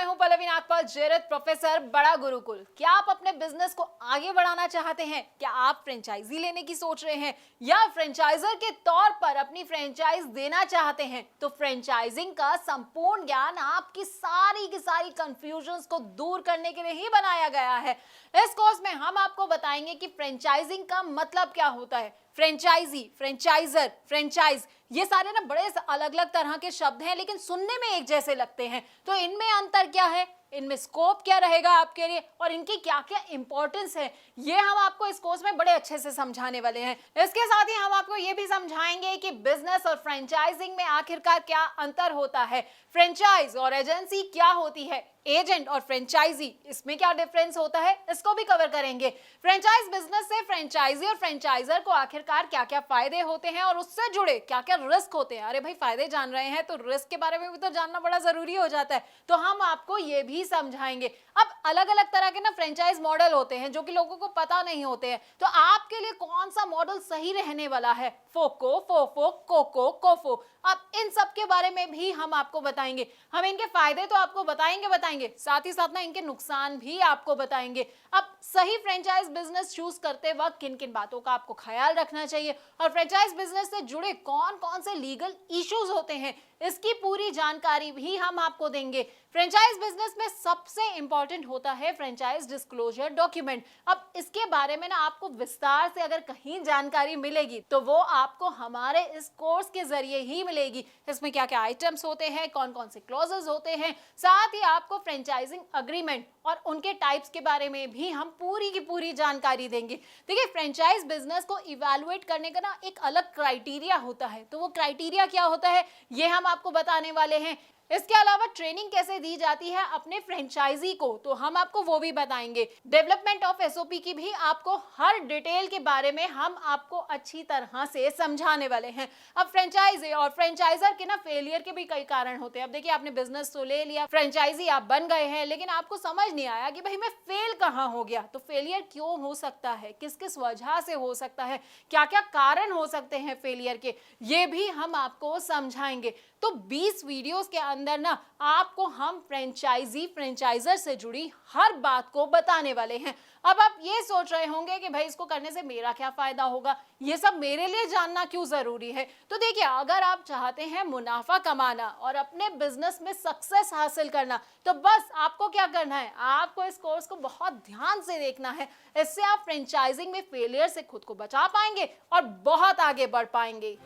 हूं पल्लवी नागपाल, जेरत प्रोफेसर, बड़ा गुरुकुल। क्या आप अपने बिजनेस को आगे बढ़ाना चाहते हैं? क्या आप फ्रेंचाइजी लेने की सोच रहे हैं या फ्रेंचाइजर के तौर पर अपनी फ्रेंचाइज देना चाहते हैं? तो फ्रेंचाइजिंग का संपूर्ण ज्ञान आपकी सारी की सारी कंफ्यूजन्स को दूर करने के लिए ही बनाया गया है। इस कोर्स में हम आपको बताएंगे कि फ्रेंचाइजिंग का मतलब क्या होता है। फ्रेंचाइजी, फ्रेंचाइजर, फ्रेंचाइज, ये सारे ना बड़े अलग अलग तरह के शब्द हैं, लेकिन सुनने में एक जैसे लगते हैं। तो इनमें अंतर क्या है, इनमें स्कोप क्या रहेगा आपके लिए और इनकी क्या क्या इंपॉर्टेंस है, ये हम आपको इस कोर्स में बड़े अच्छे से समझाने वाले हैं। इसके साथ ही हम आपको ये भी समझाएंगे कि बिजनेस और फ्रेंचाइजिंग में आखिरकार क्या अंतर होता है, फ्रेंचाइज और एजेंसी क्या होती है, एजेंट और फ्रेंचाइजी इसमें क्या डिफरेंस होता है, इसको भी कवर करेंगे। फ्रेंचाइज बिजनेस से फ्रेंचाइजी और फ्रेंचाइजर को आखिरकार क्या क्या फायदे होते हैं और उससे जुड़े क्या क्या रिस्क होते हैं। अरे भाई, फायदे जान रहे हैं तो रिस्क के बारे में भी तो जानना बड़ा जरूरी हो जाता है, तो हम आपको ये भी समझाएंगे। अब अलग अलग तरह के ना फ्रेंचाइज मॉडल होते हैं जो कि लोगों को पता नहीं होते हैं, तो आपके लिए कौन सा मॉडल सही रहने वाला है, फोको, फोफो, कोको, कोफो, अब इन सब के बारे में भी हम आपको बताएंगे। हम इनके फायदे तो आपको बताएंगे, साथ ही साथ ना इनके नुकसान भी आपको बताएंगे। अब सही फ्रेंचाइज बिजनेस चूज करते वक्त किन किन बातों का आपको ख्याल रखना चाहिए और फ्रेंचाइज बिजनेस से जुड़े कौन कौन से लीगल इश्यूज होते हैं, इसकी पूरी जानकारी भी हम आपको देंगे। फ्रेंचाइज बिजनेस में सबसे इंपॉर्टेंट होता है फ्रेंचाइज डिस्क्लोजर डॉक्यूमेंट। अब इसके बारे में ना आपको विस्तार से अगर कहीं जानकारी मिलेगी तो वो आपको हमारे इस कोर्स के जरिए ही मिलेगी। इसमें क्या क्या आइटम्स होते हैं, कौन कौन से क्लॉजेस होते हैं, साथ ही आपको फ्रेंचाइजिंग अग्रीमेंट और उनके टाइप्स के बारे में भी हम पूरी की पूरी जानकारी देंगे। देखिए, फ्रेंचाइज बिजनेस को इवैल्यूएट करने का ना एक अलग क्राइटेरिया होता है, तो वो क्राइटेरिया क्या होता है ये हम आपको बताने वाले हैं। इसके अलावा ट्रेनिंग कैसे दी जाती है अपने फ्रेंचाइजी को, तो हम आपको वो भी बताएंगे। डेवलपमेंट ऑफ एसओपी की भी आपको हर डिटेल के बारे में हम आपको अच्छी तरह से समझाने वाले हैं। अब फ्रेंचाइजी और फ्रेंचाइजर के ना फेलियर के भी कई कारण होते हैं। अब देखिए, आपने बिजनेस तो ले लिया, फ्रेंचाइजी आप बन गए हैं, लेकिन आपको समझ नहीं आया कि भाई मैं फेल कहाँ हो गया। तो फेलियर क्यों हो सकता है, किस किस वजह से हो सकता है, क्या क्या कारण हो सकते हैं फेलियर के, ये भी हम आपको समझाएंगे। तो 20 वीडियोस के अंदर ना आपको हम फ्रेंचाइजी फ्रेंचाइजर से जुड़ी हर बात को बताने वाले हैं। अब आप ये सोच रहे होंगे कि भाई इसको करने से मेरा क्या फायदा होगा, ये सब मेरे लिए जानना क्यों जरूरी है। तो देखिए, अगर आप चाहते हैं मुनाफा कमाना और अपने बिजनेस में सक्सेस हासिल करना, तो बस आपको क्या करना है, आपको इस कोर्स को बहुत ध्यान से देखना है। इससे आप फ्रेंचाइजिंग में फेलियर से खुद को बचा पाएंगे और बहुत आगे बढ़ पाएंगे।